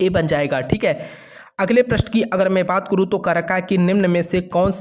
A: ए बन जाएगा। ठीक है, अगले प्रश्न की अगर मैं बात करूं तो कह रखा है कि निम्न में से कौन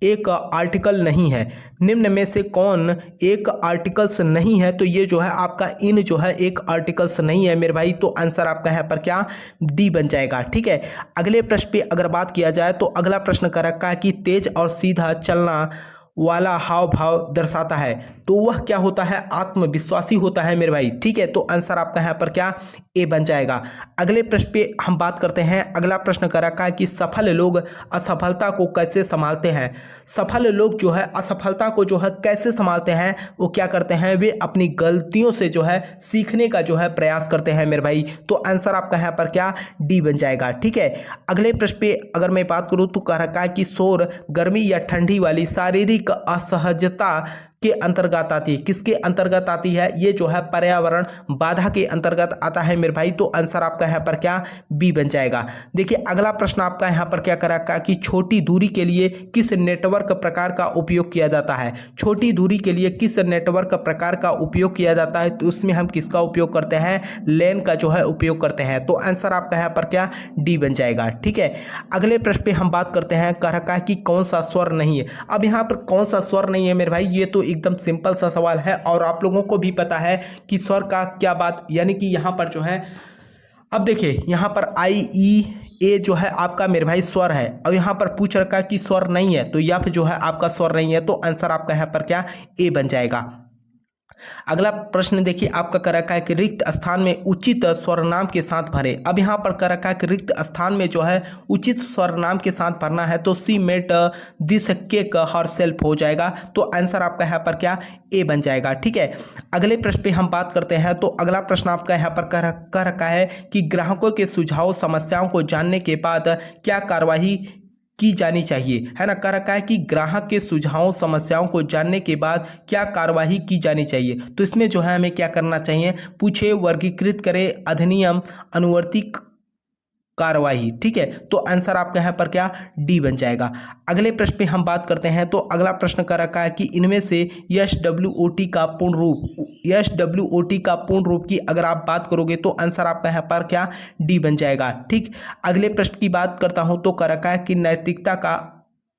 A: एक आर्टिकल नहीं है। निम्न में से कौन एक आर्टिकल्स नहीं है, तो ये जो है आपका इन जो है एक आर्टिकल्स नहीं है मेरे भाई। तो आंसर आपका यहाँ पर क्या, डी बन जाएगा। ठीक है, अगले प्रश्न पे अगर बात किया जाए तो अगला प्रश्न कह रखा है कि तेज और सीधा चलना वाला हाव भाव दर्शाता है। तो वह क्या होता है, आत्मविश्वासी होता है मेरे भाई। ठीक है, तो आंसर आपका यहाँ पर क्या ए बन जाएगा। अगले प्रश्न पे हम बात करते हैं। अगला प्रश्न कर रखा है कि सफल लोग असफलता को कैसे संभालते हैं। सफल लोग जो है असफलता को जो है कैसे संभालते हैं, वो क्या करते हैं, वे अपनी गलतियों से जो है सीखने का जो है प्रयास करते हैं मेरे भाई। तो आंसर आपका यहाँ पर क्या डी बन जाएगा। ठीक है, अगले प्रश्न पे अगर मैं बात करूँ तो कह रखा है कि शोर गर्मी या ठंडी वाली शारीरिक असहजता के अंतर्गत आती है। किसके अंतर्गत आती है, ये जो है पर्यावरण बाधा के अंतर्गत आता है मेरे भाई। तो आंसर आपका यहाँ पर क्या बी बन जाएगा। देखिए अगला प्रश्न आपका यहाँ पर क्या करा का कि छोटी दूरी के लिए किस नेटवर्क प्रकार का उपयोग किया जाता है। छोटी दूरी के लिए किस नेटवर्क प्रकार का उपयोग किया जाता है, तो उसमें हम किसका उपयोग करते हैं, लैन का जो है उपयोग करते हैं। तो आंसर आपका यहाँ पर क्या डी बन जाएगा। ठीक है, अगले प्रश्न पे हम बात करते हैं। कह रखा है कि कौन सा स्वर नहीं है। अब यहाँ पर कौन सा स्वर नहीं है मेरे भाई, ये तो एकदम सिंपल सा सवाल है और आप लोगों को भी पता है कि स्वर का क्या बात, यानी कि यहाँ पर जो है, अब देखिए यहाँ पर आई ई ए जो है आपका मेरे भाई स्वर है और यहाँ पर पूछ रखा है कि स्वर नहीं है, तो यह जो है आपका स्वर नहीं है। तो आंसर आपका यहाँ पर क्या ए बन जाएगा। अगला प्रश्न देखिए आपका कर रखा है कि रिक्त स्थान में उचित स्वरनाम के साथ भरे। अब यहाँ पर कर रखा है कि रिक्त स्थान में जो है उचित स्वरनाम के साथ भरना है, तो she made this cake herself हो जाएगा। तो आंसर आपका यहाँ पर क्या ए बन जाएगा। ठीक है, अगले प्रश्न पे हम बात करते हैं। तो अगला प्रश्न आपका यहाँ पर कह रखा है कि ग्राहकों के सुझाव समस्याओं को जानने के बाद क्या कार्यवाही की जानी चाहिए, है ना। कह रखा है कि ग्राहक के सुझावों समस्याओं को जानने के बाद क्या कार्यवाही की जानी चाहिए। तो इसमें जो है हमें क्या करना चाहिए, पूछे, वर्गीकृत करें, अधिनियम, अनुवर्ती कार्यवाही। ठीक है, तो आंसर आपका यहाँ पर क्या डी बन जाएगा। अगले प्रश्न पे हम बात करते हैं। तो अगला प्रश्न कर रखा है कि इनमें से SWOT का पूर्ण रूप, SWOT का पूर्ण रूप की अगर आप बात करोगे तो आंसर आपका यहाँ पर क्या डी बन जाएगा। ठीक, अगले प्रश्न की बात करता हूँ। तो कर रखा है कि नैतिकता का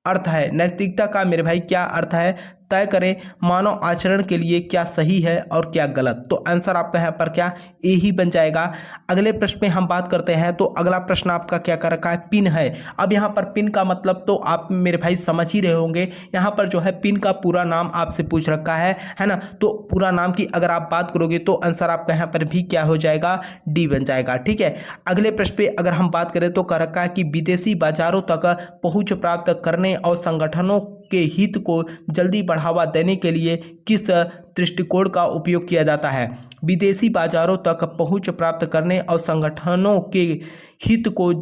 A: अर्थ है, नैतिकता का मेरे भाई क्या अर्थ है, तय करें मानव आचरण के लिए क्या सही है और क्या गलत। तो आंसर आपका यहाँ पर क्या ए ही बन जाएगा। अगले प्रश्न में हम बात करते हैं। तो अगला प्रश्न आपका क्या कर रखा है, पिन है। अब यहाँ पर पिन का मतलब तो आप मेरे भाई समझ ही रहे होंगे। यहाँ पर जो है पिन का पूरा नाम आपसे पूछ रखा है ना। तो पूरा नाम की अगर आप बात करोगे तो आंसर आपका यहाँ पर भी क्या हो जाएगा, डी बन जाएगा। ठीक है, अगले प्रश्न पे अगर हम बात करें तो कर रखा है कि विदेशी बाजारों तक पहुँच प्राप्त करने और संगठनों के हित को जल्दी बढ़ावा देने के लिए किस दृष्टिकोण का उपयोग किया जाता है। विदेशी बाजारों तक पहुंच प्राप्त करने और संगठनों के हित को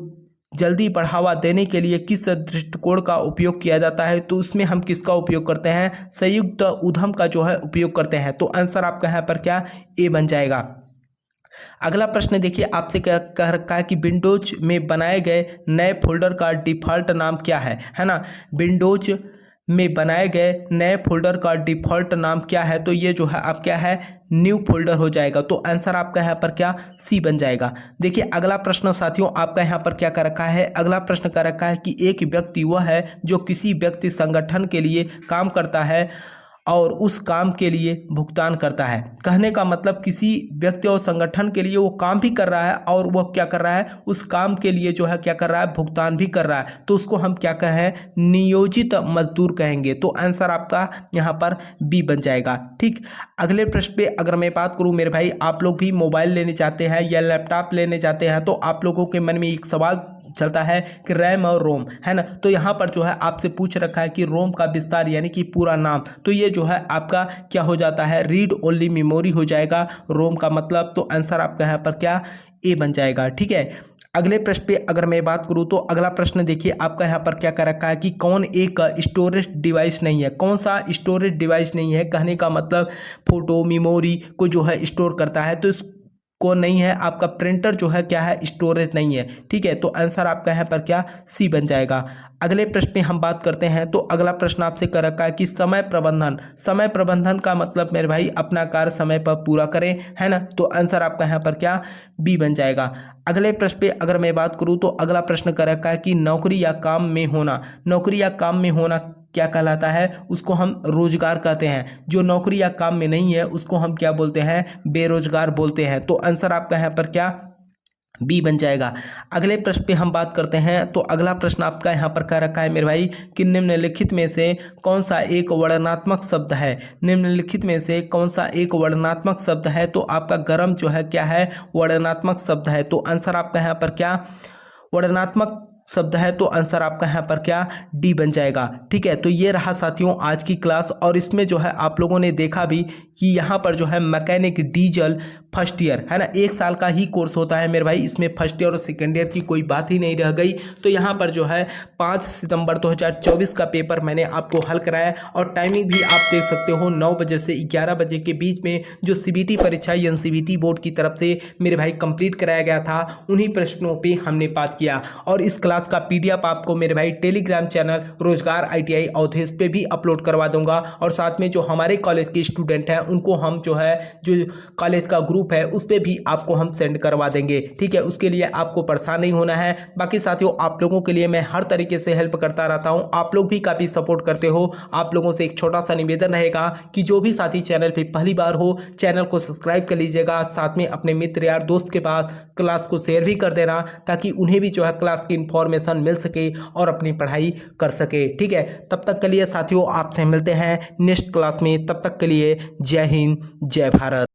A: जल्दी बढ़ावा देने के लिए किस दृष्टिकोण का उपयोग किया जाता है। तो उसमें हम किसका उपयोग करते हैं, संयुक्त उद्यम का जो है उपयोग करते हैं। तो आंसर आपका यहाँ पर क्या ए बन जाएगा। अगला प्रश्न देखिए आपसे क्या कह रखा है कि विंडोज में बनाए गए नए फोल्डर का डिफ़ॉल्ट नाम क्या है ना। विंडोज में बनाए गए नए फोल्डर का डिफ़ॉल्ट नाम क्या है, तो ये जो है आप क्या है, न्यू फोल्डर हो जाएगा। तो आंसर आपका यहाँ पर क्या सी बन जाएगा। देखिए अगला प्रश्न साथियों आपका यहाँ पर क्या कर रखा है। अगला प्रश्न कर रखा है कि एक व्यक्ति वह है जो किसी व्यक्ति संगठन के लिए काम करता है और उस काम के लिए भुगतान करता है। कहने का मतलब किसी व्यक्ति और संगठन के लिए वो काम भी कर रहा है और वह क्या कर रहा है, उस काम के लिए जो है क्या कर रहा है, भुगतान भी कर रहा है। तो उसको हम क्या कहें, नियोजित मजदूर कहेंगे। तो आंसर आपका यहाँ पर बी बन जाएगा। ठीक, अगले प्रश्न पे अगर मैं बात करूँ मेरे भाई, आप लोग भी मोबाइल लेने चाहते हैं या लैपटॉप लेने चाहते हैं, तो आप लोगों के मन में एक सवाल चलता है कि रैम और रोम, है ना। तो यहाँ पर जो है आपसे पूछ रखा है कि रोम का विस्तार यानी कि पूरा नाम, तो ये जो है आपका क्या हो जाता है, रीड ओनली मेमोरी हो जाएगा रोम का मतलब। तो आंसर आपका यहाँ पर क्या ए बन जाएगा। ठीक है, अगले प्रश्न पे अगर मैं बात करूँ तो अगला प्रश्न देखिए आपका यहाँ पर क्या कर रखा है कि कौन एक स्टोरेज डिवाइस नहीं है। कौन सा स्टोरेज डिवाइस नहीं है, कहने का मतलब फोटो मेमोरी को जो है स्टोर करता है। तो कौन नहीं है, आपका प्रिंटर जो है क्या है, स्टोरेज नहीं है। ठीक है, तो आंसर आपका यहाँ पर क्या सी बन जाएगा। अगले प्रश्न में हम बात करते हैं। तो अगला प्रश्न आपसे कर रखा है कि समय प्रबंधन, समय प्रबंधन का मतलब मेरे भाई अपना कार्य समय पर पूरा करें, है ना। तो आंसर आपका यहाँ पर क्या बी बन जाएगा। अगले प्रश्न पे अगर मैं बात करूँ तो अगला प्रश्न कर रखा है कि नौकरी या काम में होना, नौकरी या काम में होना क्या कहलाता है, उसको हम रोजगार कहते हैं। जो नौकरी या काम में नहीं है उसको हम क्या बोलते हैं, बेरोजगार बोलते हैं। तो आंसर आपका यहाँ पर क्या बी बन जाएगा। अगले प्रश्न पे हम बात करते हैं। तो अगला प्रश्न आपका यहाँ पर क्या रखा है मेरे भाई कि निम्नलिखित में से कौन सा एक वर्णनात्मक शब्द है। निम्नलिखित में से कौन सा एक वर्णनात्मक शब्द है। तो आपका गर्म जो है क्या है, वर्णनात्मक शब्द है। तो आंसर आपका यहाँ पर क्या वर्णनात्मक शब्द है। तो आंसर आपका यहाँ पर क्या डी बन जाएगा। ठीक है, तो ये रहा साथियों आज की क्लास। और इसमें जो है आप लोगों ने देखा भी कि यहाँ पर जो है मैकेनिक डीजल फर्स्ट ईयर है ना, 1 साल का ही कोर्स होता है मेरे भाई। इसमें फर्स्ट ईयर और सेकेंड ईयर की कोई बात ही नहीं रह गई। तो यहाँ पर जो है 5 सितंबर 2024 का पेपर मैंने आपको हल कराया और टाइमिंग भी आप देख सकते हो 9 बजे से 11 बजे के बीच में जो सीबीटी परीक्षा एनसीबीटी बोर्ड की तरफ से मेरे भाई कंप्लीट कराया गया था, उन्हीं प्रश्नों पे हमने बात किया। और इस क्लास का पीडीएफ आपको मेरे भाई टेलीग्राम चैनल रोजगार आईटीआई अवधेश पे भी अपलोड करवा दूंगा। और साथ में जो हमारे कॉलेज के स्टूडेंट हैं उनको हम जो है जो कॉलेज का ग्रुप है उस पे भी आपको हम सेंड करवा देंगे। ठीक है, उसके लिए आपको परेशान नहीं होना है। बाकी साथियों आप लोगों के लिए मैं हर तरीके से हेल्प करता रहता हूं, आप लोग भी काफ़ी सपोर्ट करते हो। आप लोगों से एक छोटा सा निवेदन रहेगा कि जो भी साथी चैनल पे पहली बार हो चैनल को सब्सक्राइब कर लीजिएगा। साथ में अपने मित्र यार दोस्त के पास क्लास को शेयर भी कर देना ताकि उन्हें भी जो है क्लास की इंफॉर्मेशन मिल सके और अपनी पढ़ाई कर सके। ठीक है, तब तक के लिए साथियों आपसे मिलते हैं नेक्स्ट क्लास में। तब तक के लिए जय हिंद जय भारत।